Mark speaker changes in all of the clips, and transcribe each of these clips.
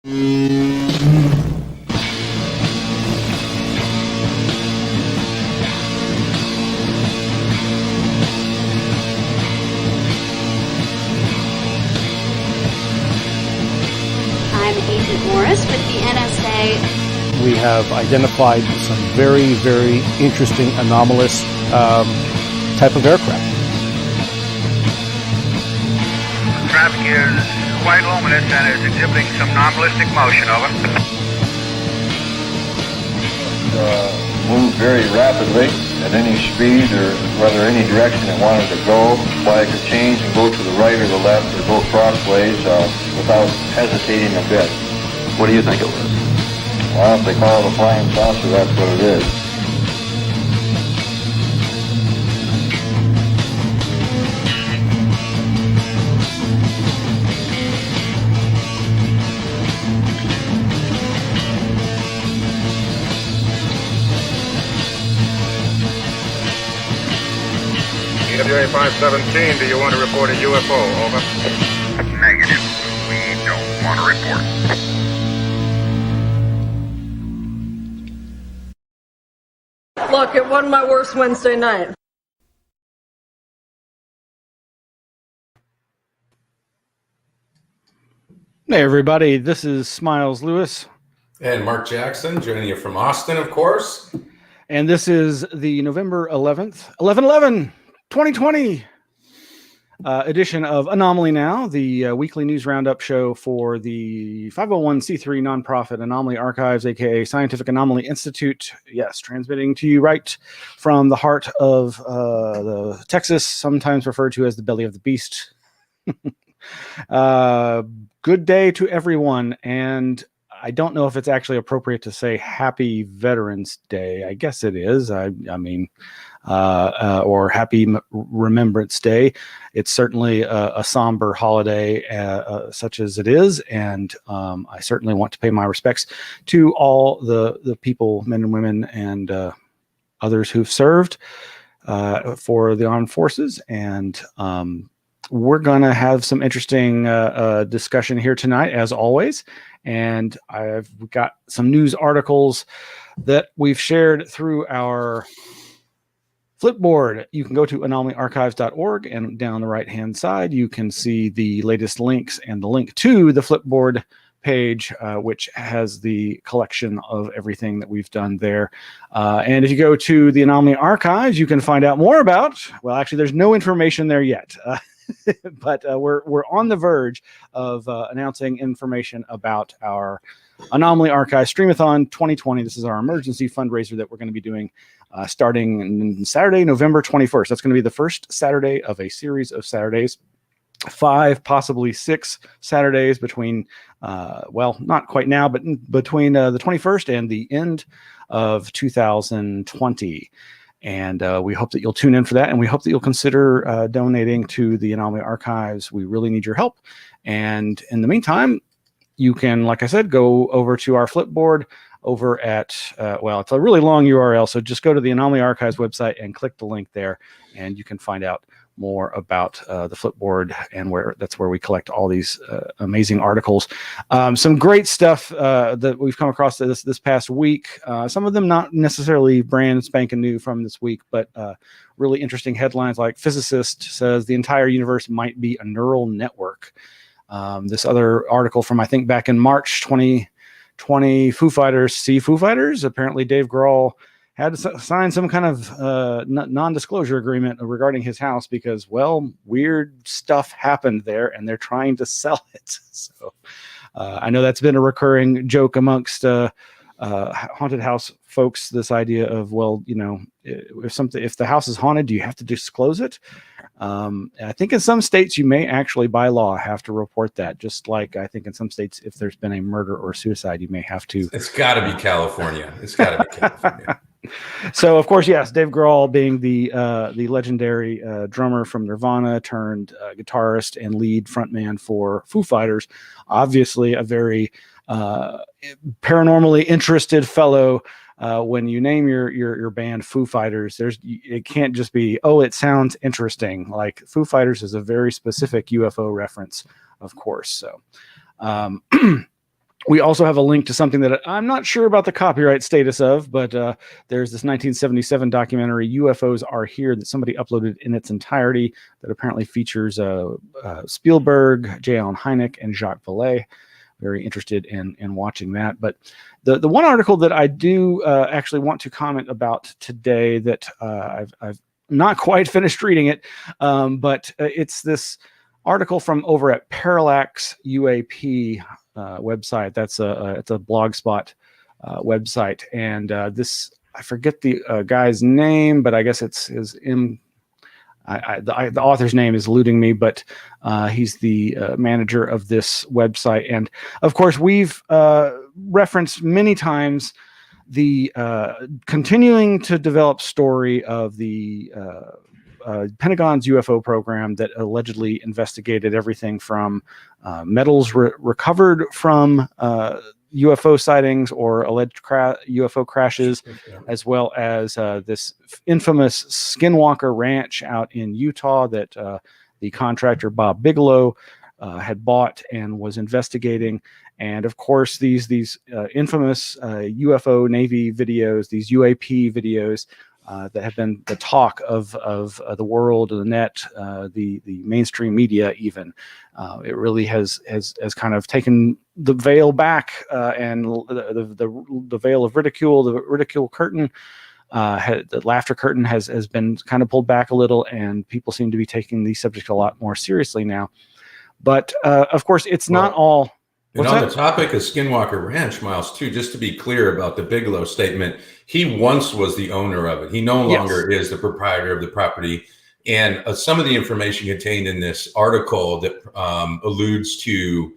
Speaker 1: We have identified some very, very interesting anomalous type of aircraft.
Speaker 2: Traffic is quite luminous and is exhibiting some non-ballistic motion. Over.
Speaker 3: Move very rapidly at any speed or whether any direction it wanted to go. Fly could change and go to the right or the left or go crossways without hesitating a bit.
Speaker 4: What do you think it was?
Speaker 3: Well, if they call it a flying saucer, that's what it is.
Speaker 2: EWA 517, do you want to report a UFO? Over. Negative. We don't want to report.
Speaker 5: Look, it wasn't my worst Wednesday night.
Speaker 1: Hey everybody, this is Smiles Lewis.
Speaker 6: And Mark Jackson, joining you from Austin, of course.
Speaker 1: And this is the November 11th, 2020 edition of Anomaly-NOW, the weekly news roundup show for the 501c3 nonprofit Anomaly Archives, aka Scientific Anomaly Institute. Yes, transmitting to you right from the heart of the Texas, sometimes referred to as the belly of the beast. Good day to everyone, and I don't know if it's actually appropriate to say Happy Veterans Day. I guess it is. I mean, or Happy Remembrance Day. It's certainly a somber holiday, such as it is, and I certainly want to pay my respects to all the people, men and women, and others who've served for the armed forces. And we're going to have some interesting discussion here tonight, as always. And I've got some news articles that we've shared through our Flipboard. You can go to anomalyarchives.org, and down the right-hand side, you can see the latest links and the link to the Flipboard page, which has the collection of everything that we've done there. And if you go to the Anomaly Archives, you can find out more about, well, actually, there's no information there yet. But we're on the verge of announcing information about our Anomaly Archives Streamathon 2020. This is our emergency fundraiser that we're going to be doing starting Saturday, November 21st. That's going to be the first Saturday of a series of Saturdays, 5, possibly 6 Saturdays between, well, not quite now, but between the 21st and the end of 2020. And we hope that you'll tune in for that. And we hope that you'll consider donating to the Anomaly Archives. We really need your help. And in the meantime, you can, like I said, go over to our Flipboard over at, well, it's a really long URL. So just go to the Anomaly Archives website and click the link there. And you can find out more about the Flipboard, and that's where we collect all these amazing articles. Some great stuff that we've come across this past week. Some of them not necessarily brand spanking new from this week, but really interesting headlines like physicist says the entire universe might be a neural network. This other article from, I think, back in March 2020, Foo Fighters. Apparently Dave Grohl had to sign some kind of non-disclosure agreement regarding his house because, well, weird stuff happened there and they're trying to sell it. So I know that's been a recurring joke amongst haunted house folks, this idea of, well, you know, if the house is haunted, do you have to disclose it? I think in some states you may actually by law have to report that, just like I think in some states if there's been a murder or suicide, you may have to.
Speaker 6: It's got to be California. It's got to be California.
Speaker 1: So, of course, yes, Dave Grohl being the legendary drummer from Nirvana turned guitarist and lead frontman for Foo Fighters, obviously a very paranormally interested fellow. When you name your band Foo Fighters, it can't just be, oh, it sounds interesting. Like Foo Fighters is a very specific UFO reference, of course. So We also have a link to something that I'm not sure about the copyright status of, but there's this 1977 documentary, UFOs Are Here, that somebody uploaded in its entirety that apparently features Spielberg, J. Allen Hynek, and Jacques Vallée. Very interested in watching that. But the one article that I do actually want to comment about today that I've not quite finished reading it, but it's this article from over at Parallax UAP website. It's a blogspot website, and this, I forget the guy's name, but I guess it's his the author's name is eluding me, but he's the manager of this website. And of course, we've referenced many times the continuing to develop story of the Pentagon's UFO program that allegedly investigated everything from metals recovered from UFO sightings or alleged UFO crashes, as well as this infamous Skinwalker Ranch out in Utah that the contractor Bob Bigelow had bought and was investigating. And of course, these infamous UFO Navy videos, these UAP videos, that have been the talk of the world, the net, the mainstream media. Even it really has kind of taken the veil back, and the veil of ridicule, the ridicule curtain, the laughter curtain has been kind of pulled back a little, and people seem to be taking these subjects a lot more seriously now. But of course, it's not all.
Speaker 6: And on the topic of Skinwalker Ranch, Miles, too, just to be clear about the Bigelow statement, he once was the owner of it. He no longer is the proprietor of the property. And some of the information contained in this article that alludes to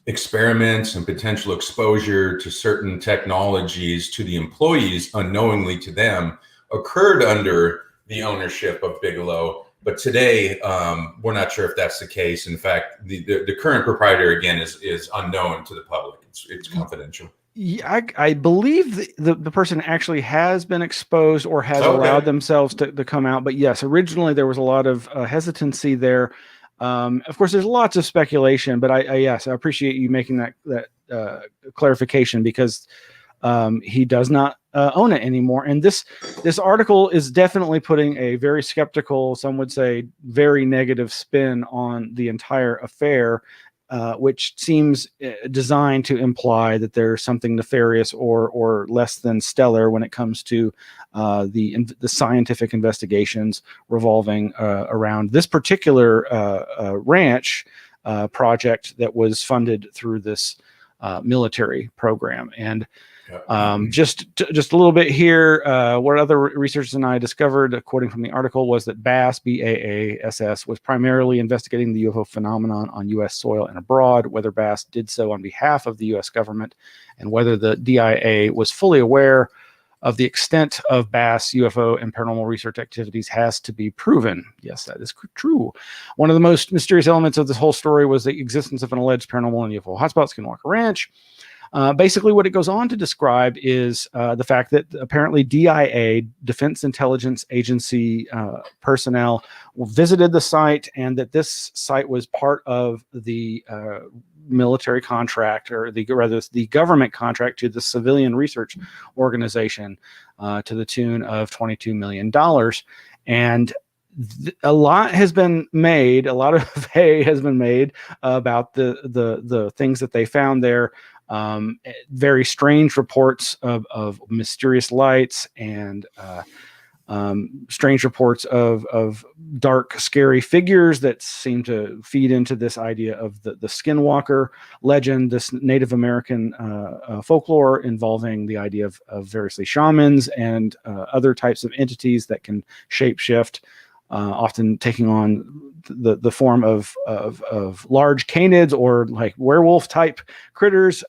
Speaker 6: experiments and potential exposure to certain technologies to the employees unknowingly to them occurred under the ownership of Bigelow. But today, we're not sure if that's the case. In fact, the current proprietor, again, is unknown to the public. It's confidential.
Speaker 1: Yeah, I believe the person actually has been exposed or has allowed themselves to come out. But yes, originally there was a lot of hesitancy there. Of course, there's lots of speculation, but I appreciate you making that clarification, because he does not own it anymore. And this article is definitely putting a very skeptical, some would say very negative spin on the entire affair, which seems designed to imply that there's something nefarious or less than stellar when it comes to the scientific investigations revolving around this particular ranch project that was funded through this military program. And just a little bit here. What other researchers and I discovered, according from the article, was that BAASS, B-A-A-S-S, was primarily investigating the UFO phenomenon on U.S. soil and abroad. Whether BAASS did so on behalf of the U.S. government, and whether the DIA was fully aware of the extent of BAASS UFO and paranormal research activities has to be proven. Yes, that is true. One of the most mysterious elements of this whole story was the existence of an alleged paranormal and UFO hotspot, Skinwalker Ranch. Basically, what it goes on to describe is the fact that apparently DIA, Defense Intelligence Agency personnel, visited the site, and that this site was part of the military contract, or the government contract to the civilian research organization to the tune of $22 million. And a lot has been made, a lot of hay has been made about the things that they found there. Very strange reports of mysterious lights, and strange reports of dark, scary figures that seem to feed into this idea of the Skinwalker legend, this Native American folklore involving the idea of variously shamans and other types of entities that can shapeshift, often taking on the form of large canids or like werewolf type critters.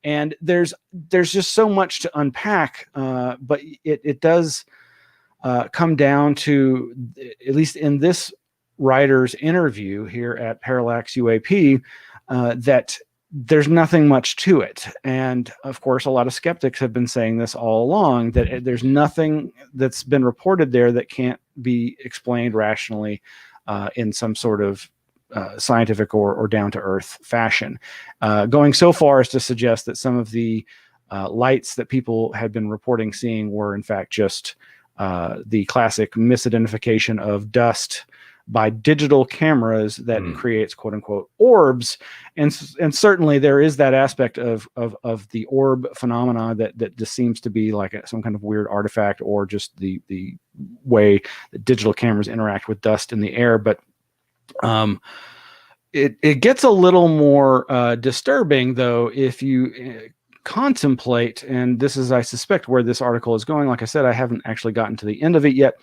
Speaker 1: And there's just so much to unpack, but it does come down to, at least in this writer's interview here at Parallax UAP, that there's nothing much to it. And of course, a lot of skeptics have been saying this all along, that there's nothing that's been reported there that can't be explained rationally in some sort of scientific or down to earth fashion, going so far as to suggest that some of the lights that people had been reporting seeing were in fact just the classic misidentification of dust by digital cameras that creates quote unquote orbs. And certainly there is that aspect of the orb phenomena that just seems to be like some kind of weird artifact, or just the way that digital cameras interact with dust in the air. But it gets a little more disturbing though if you contemplate, and this is, I suspect, where this article is going. Like I said, I haven't actually gotten to the end of it yet,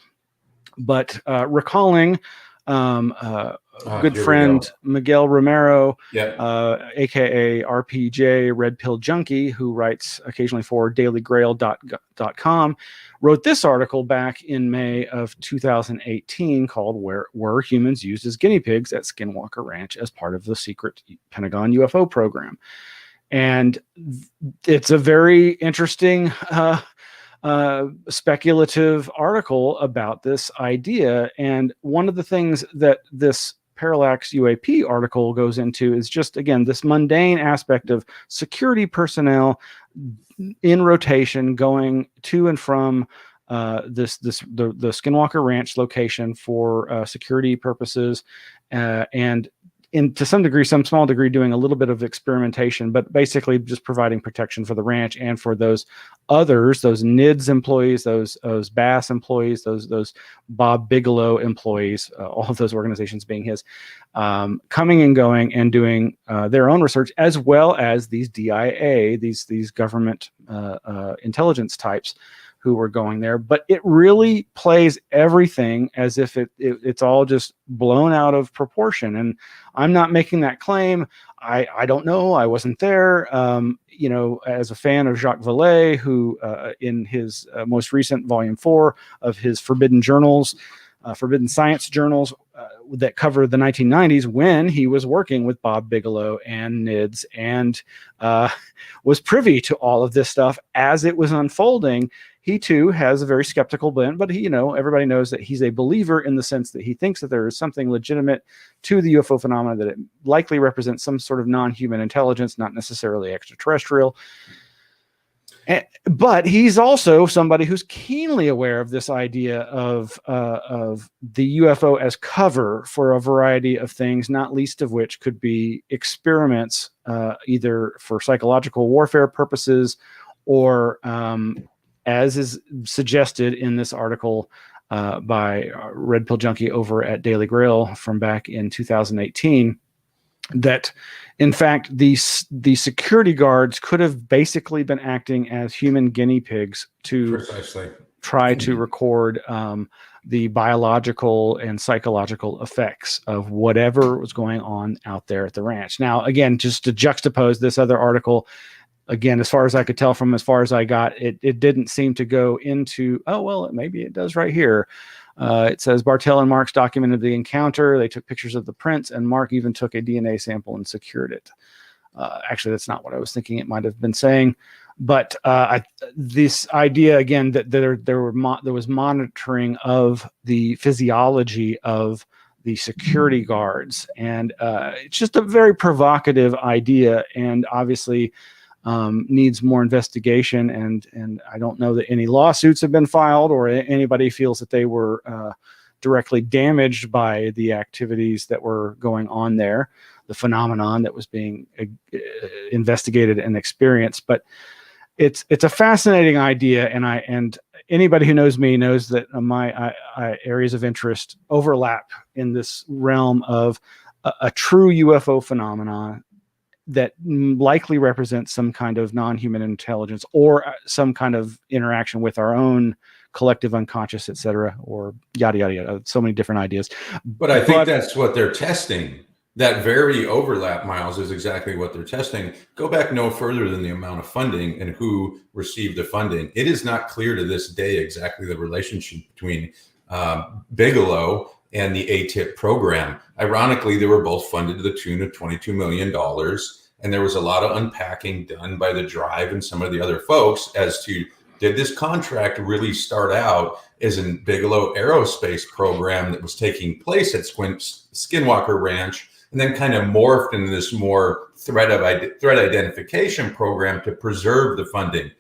Speaker 1: but recalling good friend Miguel Romero, aka RPJ, Red-Pill-Junkie, who writes occasionally for dailygrail.com, wrote this article back in May of 2018 called Were Humans Used as Guinea Pigs at Skinwalker Ranch as Part of the Secret Pentagon UFO Program? And it's a very interesting speculative article about this idea. And one of the things that this Parallax UAP article goes into is just, again, this mundane aspect of security personnel in rotation going to and from the Skinwalker Ranch location for security purposes, and to some degree, some small degree, doing a little bit of experimentation, but basically just providing protection for the ranch and for those others, those NIDS employees, those BAASS employees, those Bob Bigelow employees, all of those organizations being his, coming and going and doing their own research, as well as these DIA, these government intelligence types who were going there. But it really plays everything as if it's all just blown out of proportion. And I'm not making that claim. I don't know. I wasn't there. As a fan of Jacques Vallée, who in his most recent volume 4 of his Forbidden Science journals that cover the 1990s, when he was working with Bob Bigelow and NIDS and was privy to all of this stuff as it was unfolding, he too has a very skeptical bent, but everybody knows that he's a believer in the sense that he thinks that there is something legitimate to the UFO phenomena, that it likely represents some sort of non-human intelligence, not necessarily extraterrestrial. But he's also somebody who's keenly aware of this idea of the UFO as cover for a variety of things, not least of which could be experiments, either for psychological warfare purposes or as is suggested in this article by Red-Pill-Junkie over at Daily Grail from back in 2018, that in fact the security guards could have basically been acting as human guinea pigs to try to record the biological and psychological effects of whatever was going on out there at the ranch. Now, again, just to juxtapose this other article, again, as far as I could tell from as far as I got, it didn't seem to go into, oh, well, maybe it does right here. It says Bartell and Marx documented the encounter. They took pictures of the prints, and Mark even took a DNA sample and secured it. Actually, that's not what I was thinking it might have been saying. But this idea, again, that there was monitoring of the physiology of the security guards. And it's just a very provocative idea, and obviously needs more investigation, and I don't know that any lawsuits have been filed or anybody feels that they were directly damaged by the activities that were going on there, the phenomenon that was being investigated and experienced. But it's a fascinating idea, and anybody who knows me knows that my areas of interest overlap in this realm of a true UFO phenomenon that likely represents some kind of non-human intelligence or some kind of interaction with our own collective unconscious, etc., or yada, yada, yada. So many different ideas.
Speaker 6: But I think that's what they're testing. That very overlap, Miles, is exactly what they're testing. Go back no further than the amount of funding and who received the funding. It is not clear to this day exactly the relationship between Bigelow and the AATIP program. Ironically, they were both funded to the tune of $22 million. And there was a lot of unpacking done by the Drive and some of the other folks as to, did this contract really start out as a Bigelow Aerospace program that was taking place at Skinwalker Ranch and then kind of morphed into this more threat identification program to preserve the funding.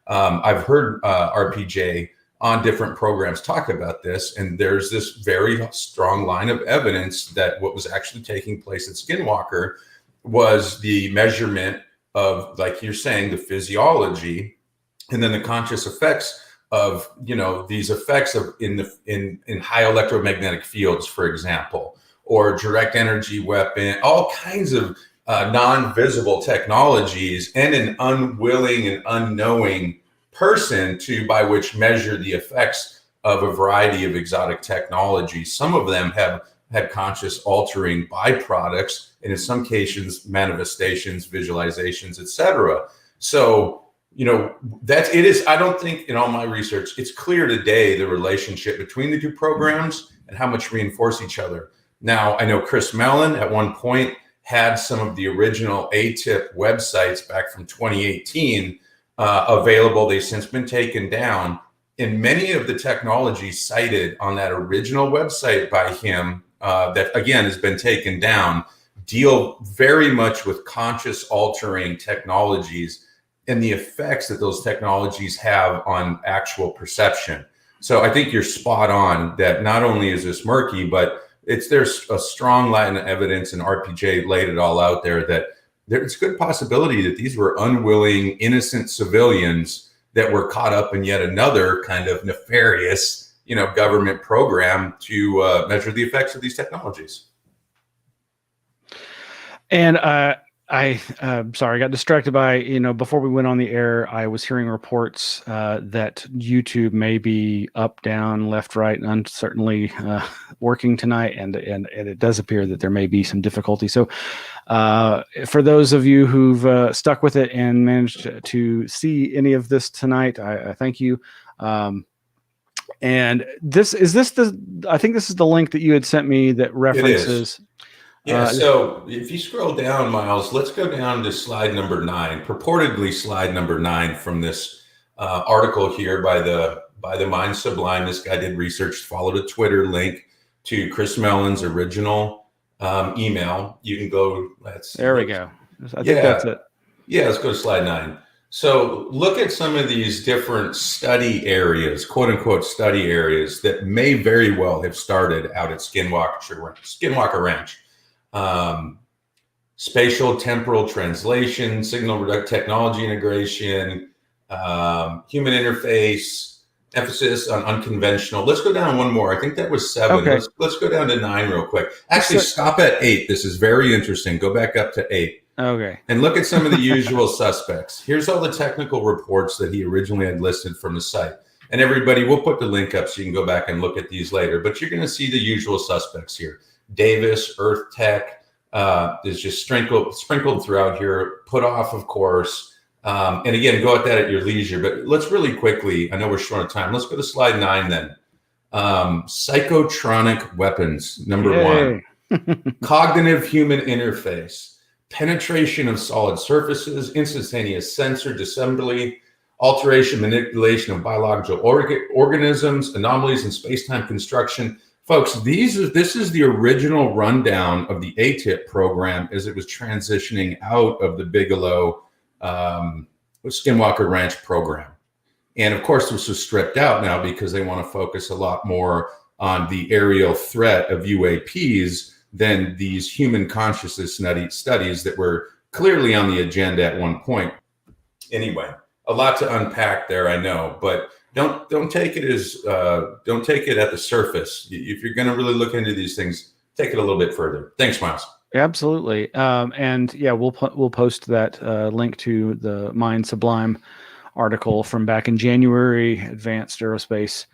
Speaker 6: I've heard RPJ on different programs talk about this, and there's this very strong line of evidence that what was actually taking place at Skinwalker was the measurement of, like you're saying, the physiology, and then the conscious effects of, you know, these effects of in high electromagnetic fields, for example, or direct energy weapon, all kinds of non-visible technologies, and an unwilling and unknowing person by which measure the effects of a variety of exotic technologies. Some of them have had conscious altering byproducts, and in some cases manifestations, visualizations, etc. So, you know, I don't think in all my research, it's clear today the relationship between the two programs and how much reinforce each other. Now, I know Chris Mellon at one point had some of the original AATIP websites back from 2018 available. They've since been taken down. And many of the technologies cited on that original website by him, that again has been taken down, deal very much with conscious altering technologies and the effects that those technologies have on actual perception. So I think you're spot on that not only is this murky, but there's a strong line of evidence, and RPJ laid it all out there, that there's a good possibility that these were unwilling, innocent civilians that were caught up in yet another kind of nefarious, you know, government program to measure the effects of these technologies.
Speaker 1: And sorry, I got distracted by, you know, before we went on the air, I was hearing reports that YouTube may be up, down, left, right, and uncertainly working tonight, and it does appear that there may be some difficulty. So for those of you who've stuck with it and managed to see any of this tonight, I thank you. And I think this is the link that you had sent me that references.
Speaker 6: Yeah, so if you scroll down, Miles, let's go down to slide number 9, purportedly slide number 9 from this article here by the mind Sublime. This guy did research, followed a Twitter link to Chris Mellon's original email. You can go.
Speaker 1: There we go. I think that's it.
Speaker 6: Yeah, let's go to slide 9. So look at some of these different study areas, quote unquote study areas, that may very well have started out at Skinwalker Ranch. Spatial temporal translation, signal technology integration, human interface, emphasis on unconventional. Let's go down one more. I think that was 7.
Speaker 1: Okay.
Speaker 6: Let's go down to 9 real quick. Actually, stop at 8. This is very interesting. Go back up to 8.
Speaker 1: Okay.
Speaker 6: And look at some of the usual suspects. Here's all the technical reports that he originally had listed from the site. And everybody, we'll put the link up so you can go back and look at these later. But you're going to see the usual suspects here. Davis, Earth Tech, is just sprinkled throughout here, put off, of course. And again, go at that at your leisure. But let's really quickly, I know we're short on time. Let's go to slide 9 then. Psychotronic weapons, number 1. Cognitive human interface, penetration of solid surfaces, instantaneous sensor disassembly, alteration, manipulation of biological organisms, anomalies in space-time construction. Folks, this is the original rundown of the AATIP program as it was transitioning out of the Bigelow Skinwalker Ranch program. And of course, this was stripped out now because they want to focus a lot more on the aerial threat of UAPs than these human consciousness studies that were clearly on the agenda at one point. Anyway, a lot to unpack there, I know, but don't take it as don't take it at the surface. If you're going to really look into these things, take it a little bit further. Thanks, Miles.
Speaker 1: Absolutely. And yeah, we'll post that link to the Mind Sublime article from back in January, Advanced Aerospace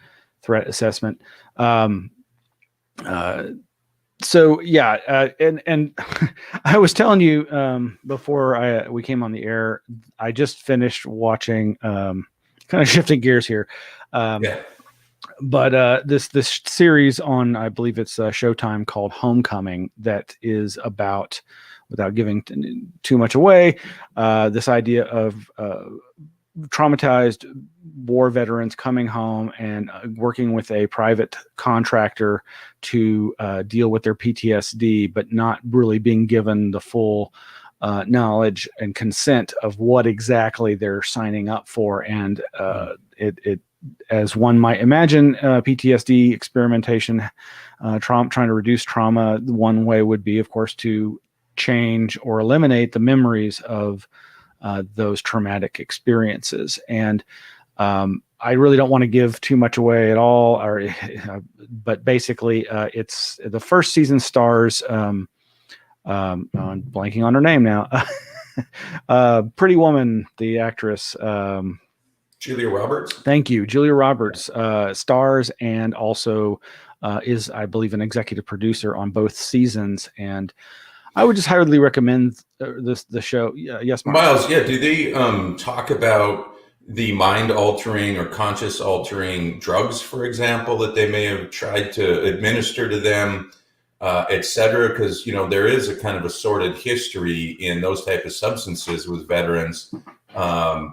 Speaker 1: Threat Assessment. So yeah, and I was telling you before we came on the air, I just finished watching. Kind of shifting gears here, but this series on, I believe it's Showtime, called Homecoming, that is about, without giving too much away, this idea of traumatized war veterans coming home and working with a private contractor to deal with their PTSD, but not really being given the full knowledge and consent of what exactly they're signing up for. And it as one might imagine, PTSD experimentation, trying to reduce trauma, one way would be, of course, to change or eliminate the memories of those traumatic experiences. And I really don't want to give too much away at all, but basically, it's the first season stars. I'm blanking on her name now. Pretty Woman, the actress.
Speaker 6: Julia Roberts.
Speaker 1: Thank you. Julia Roberts stars and also is, I believe, an executive producer on both seasons. And I would just highly recommend the show. Yes, Mark?
Speaker 6: Miles, yeah, do they talk about the mind-altering or conscious-altering drugs, for example, that they may have tried to administer to them, et cetera? Because, there is a kind of a sordid history in those type of substances with veterans. I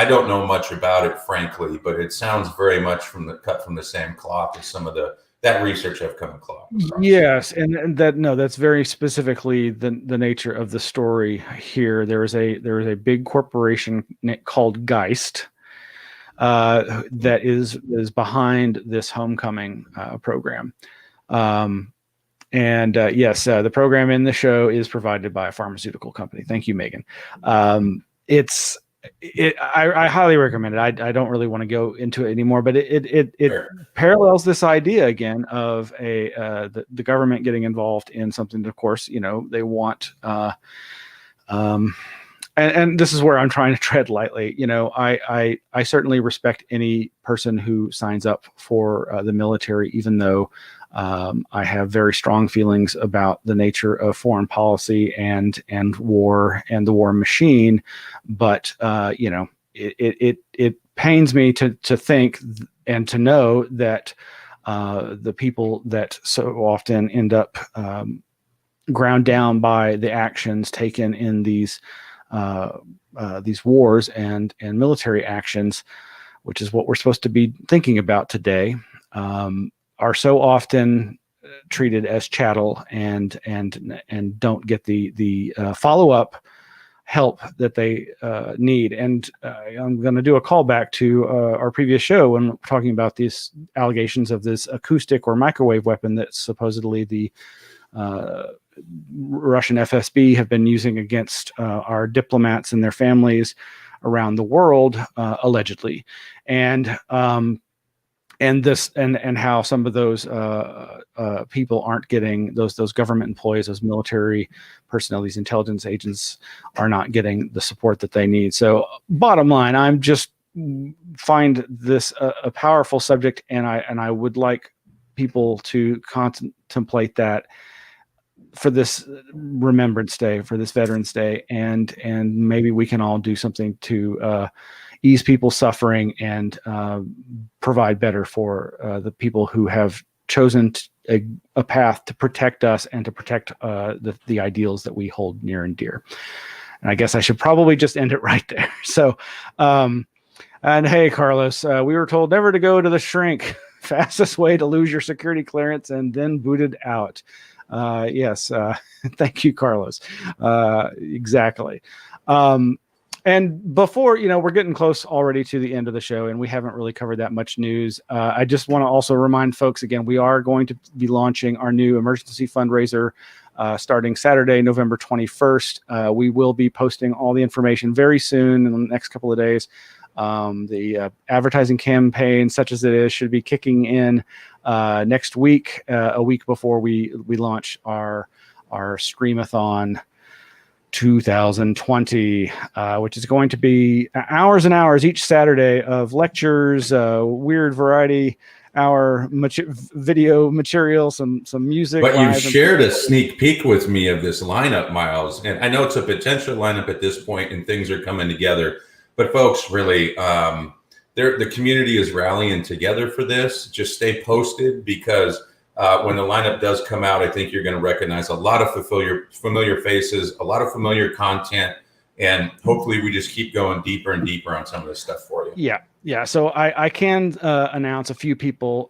Speaker 6: don't know much about it, frankly, but it sounds very much cut from the same cloth as some of that research I've come across.
Speaker 1: Yes, and that's very specifically the nature of the story here. There is a big corporation called Geist that is behind this homecoming program. Yes, the program in the show is provided by a pharmaceutical company. Thank you, Megan. I highly recommend it. I don't really want to go into it anymore, but it
Speaker 6: Sure.
Speaker 1: parallels this idea again of the government getting involved in something that, of course, they want. And this is where I'm trying to tread lightly. I certainly respect any person who signs up for the military, even though I have very strong feelings about the nature of foreign policy and war and the war machine. But it pains me to think and to know that the people that so often end up ground down by the actions taken in these wars and military actions, which is what we're supposed to be thinking about today, are so often treated as chattel and don't get the follow-up help that they need. And I'm going to do a callback to our previous show when talking about these allegations of this acoustic or microwave weapon that supposedly the Russian FSB have been using against our diplomats and their families around the world, allegedly. And how some of those people aren't getting those government employees, those military personnel, these intelligence agents are not getting the support that they need. So bottom line, I'm just find this a powerful subject, and I would like people to contemplate that for this Remembrance Day, for this Veterans Day, and maybe we can all do something to ease people's suffering and provide better for the people who have chosen a path to protect us and to protect the ideals that we hold near and dear. And I guess I should probably just end it right there. So, and hey, Carlos, we were told never to go to the shrink. Fastest way to lose your security clearance and then booted out. Yes. Thank you, Carlos. Exactly. And before, we're getting close already to the end of the show, and we haven't really covered that much news. I just want to also remind folks again, we are going to be launching our new emergency fundraiser starting Saturday, November 21st. We will be posting all the information very soon in the next couple of days. The advertising campaign, such as it is, should be kicking in next week, a week before we launch our Screamathon 2020, which is going to be hours and hours each Saturday of lectures, weird variety hour video material, some music.
Speaker 6: But you shared a sneak peek with me of this lineup, Miles, and I know it's a potential lineup at this point, and things are coming together. But folks, really, the community is rallying together for this. Just stay posted, because when the lineup does come out, I think you're going to recognize a lot of familiar faces, a lot of familiar content, And hopefully we just keep going deeper and deeper on some of this stuff for you.
Speaker 1: Yeah. So I can announce a few people.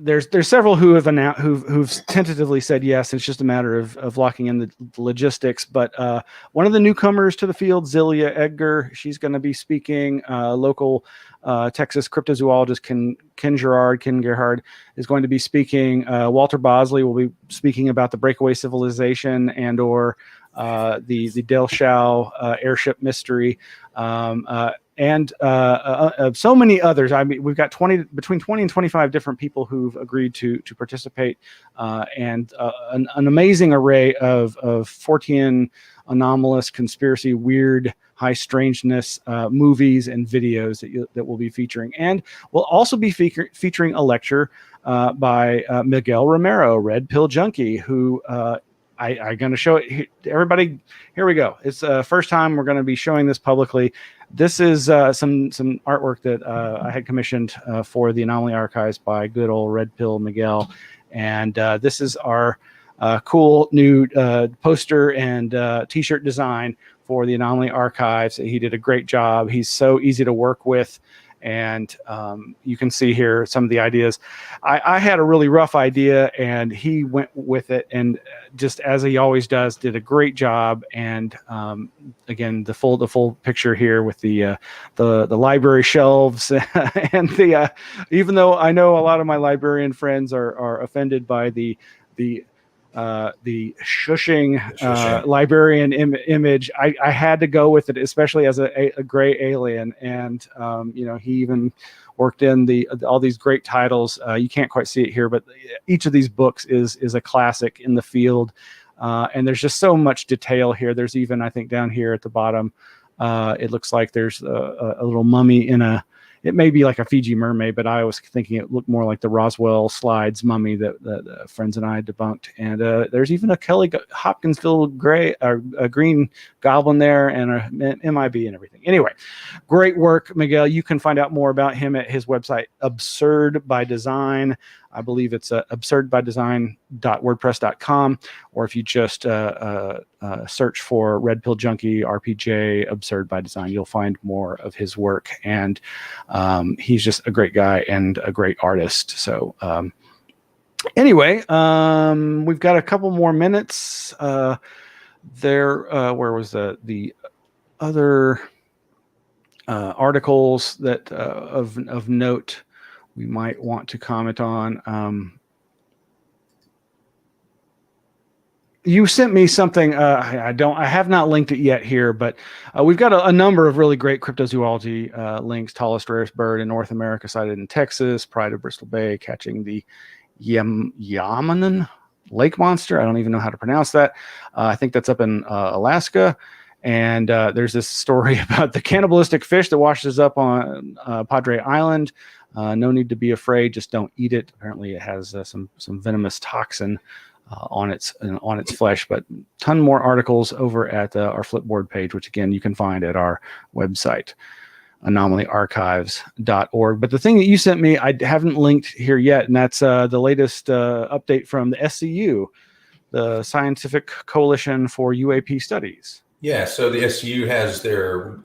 Speaker 1: There's several who have announced who've tentatively said yes. It's just a matter of locking in the logistics. But one of the newcomers to the field, Zilia Edgar, she's going to be speaking. Local Texas cryptozoologist Ken Gerhard is going to be speaking. Walter Bosley will be speaking about the breakaway civilization and/or the Del Shao airship mystery. And so many others. I mean, we've got between 20 and 25 different people who've agreed to participate, and an amazing array of Fortean anomalous, conspiracy, weird, high strangeness movies and videos that we'll be featuring. And we'll also be featuring a lecture by Miguel Romero, Red-Pill-Junkie, who I'm going to show it. Everybody, here we go. It's the first time we're going to be showing this publicly. This is some artwork that I had commissioned for the Anomaly Archives by good old Red Pill Miguel. And this is our cool new poster and t-shirt design for the Anomaly Archives. He did a great job. He's so easy to work with. And you can see here some of the ideas. I had a really rough idea, and he went with it, and just as he always does, did a great job. And again, the full picture here with the library shelves and the even though I know a lot of my librarian friends are offended by the shushing librarian image, I had to go with it, especially as a gray alien. And he even worked in all these great titles. You can't quite see it here, but each of these books is a classic in the field. And there's just so much detail here. There's even, I think, down here at the bottom, it looks like there's a little mummy it may be like a Fiji mermaid, but I was thinking it looked more like the Roswell Slides mummy that friends and I debunked. And there's even a Kelly Hopkinsville green goblin there, and a MIB and everything. Anyway, great work, Miguel. You can find out more about him at his website, Absurd by Design. I believe it's absurdbydesign.wordpress.com, or if you just search for Red-Pill-Junkie RPJ Absurd by Design, you'll find more of his work. And he's just a great guy and a great artist. So anyway, we've got a couple more minutes. Where was the other articles that of note we might want to comment on? You sent me something. I have not linked it yet here, but we've got a number of really great cryptozoology links. Tallest, rarest bird in North America sighted in Texas. Pride of Bristol Bay catching the Yamanan lake monster. I don't even know how to pronounce that. I think that's up in Alaska. And there's this story about the cannibalistic fish that washes up on Padre Island. No need to be afraid. Just don't eat it. Apparently, it has some venomous toxin on its flesh. But ton more articles over at our Flipboard page, which again you can find at our website, anomalyarchives.org. But the thing that you sent me, I haven't linked here yet, and that's the latest update from the SCU, the Scientific Coalition for UAP Studies.
Speaker 6: Yeah, so the SCU has their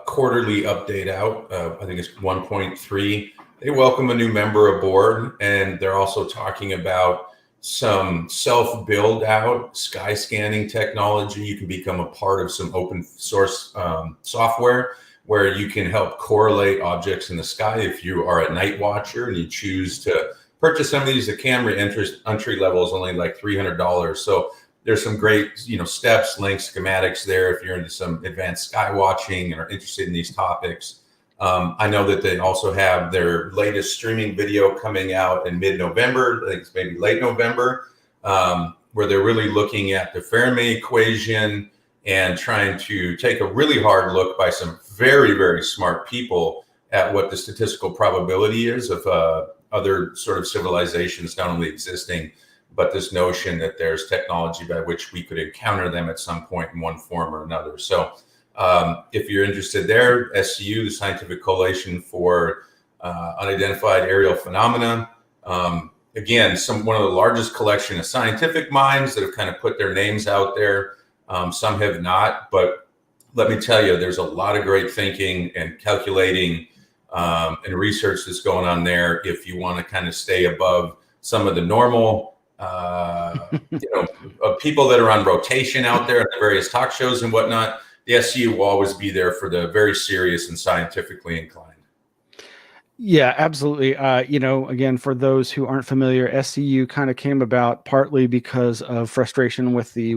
Speaker 6: quarterly update out. I think it's 1.3. They welcome a new member aboard, and they're also talking about some self-build out sky scanning technology. You can become a part of some open source software where you can help correlate objects in the sky. If you are a night watcher and you choose to purchase some of these, the camera entry level is only like $300. So there's some great, steps, links, schematics there if you're into some advanced sky watching and are interested in these topics. I know that they also have their latest streaming video coming out in mid-November. I think it's maybe late November, where they're really looking at the Fermi equation and trying to take a really hard look by some very, very smart people at what the statistical probability is of other sort of civilizations not only existing, but this notion that there's technology by which we could encounter them at some point in one form or another. So if you're interested there, SCU, the Scientific Coalition for Unidentified Aerial Phenomena, again, one of the largest collection of scientific minds that have kind of put their names out there. Some have not, but let me tell you, there's a lot of great thinking and calculating and research that's going on there. If you want to kind of stay above some of the normal, people that are on rotation out there in the various talk shows and whatnot, the SCU will always be there for the very serious and scientifically inclined.
Speaker 1: Yeah, absolutely. Again, for those who aren't familiar, SCU kind of came about partly because of frustration with the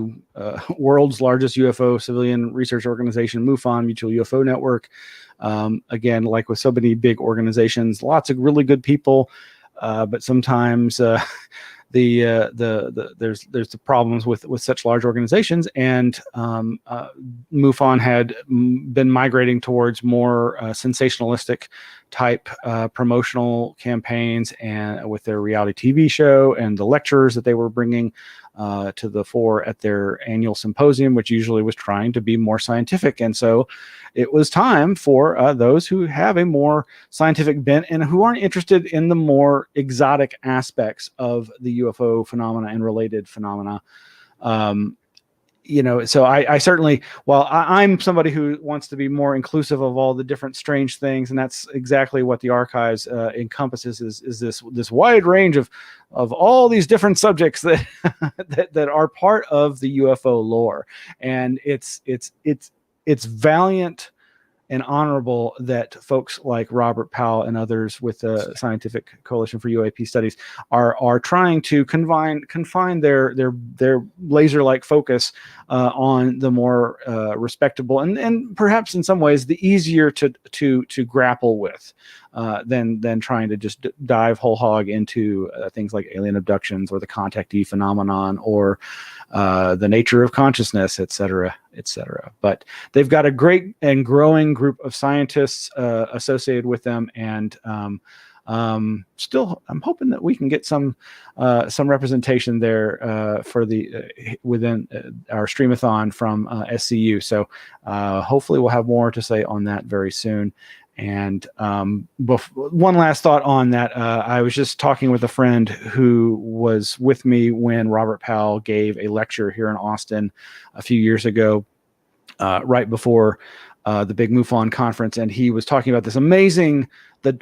Speaker 1: world's largest UFO civilian research organization, MUFON, Mutual UFO Network. Again, like with so many big organizations, lots of really good people, but sometimes there's the problems with such large organizations, and MUFON had been migrating towards more sensationalistic type promotional campaigns, and with their reality TV show and the lectures that they were bringing to the fore at their annual symposium, which usually was trying to be more scientific. And so it was time for those who have a more scientific bent and who aren't interested in the more exotic aspects of the UFO phenomena and related phenomena. So I certainly, while I'm somebody who wants to be more inclusive of all the different strange things, and that's exactly what the archives encompasses, is this wide range of all these different subjects that that are part of the UFO lore, and it's valiant and honorable that folks like Robert Powell and others with the Scientific Coalition for UAP Studies are trying to confine their laser-like focus on the more respectable and perhaps in some ways the easier to grapple with than trying to just dive whole hog into things like alien abductions or the contactee phenomenon or the nature of consciousness, et cetera, et cetera. But they've got a great and growing group of scientists associated with them, and still, I'm hoping that we can get some representation there for within our streamathon from SCU. So hopefully, we'll have more to say on that very soon. And one last thought on that. I was just talking with a friend who was with me when Robert Powell gave a lecture here in Austin a few years ago, right before the big MUFON conference. And he was talking about this amazing,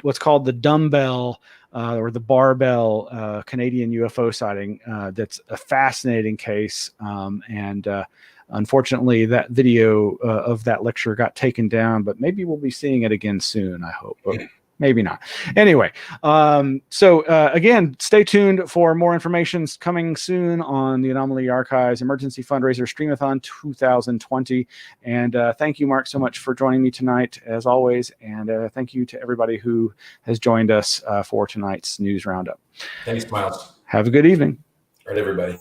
Speaker 1: what's called the dumbbell or the barbell Canadian UFO sighting. That's a fascinating case. Unfortunately, that video of that lecture got taken down, but maybe we'll be seeing it again soon, I hope. But maybe not. Anyway, so again, stay tuned for more information coming soon on the Anomaly Archives Emergency Fundraiser Streamathon 2020. And thank you, Marc, so much for joining me tonight, as always. And thank you to everybody who has joined us for tonight's news roundup.
Speaker 6: Thanks, Miles.
Speaker 1: Have a good evening.
Speaker 6: All right, everybody.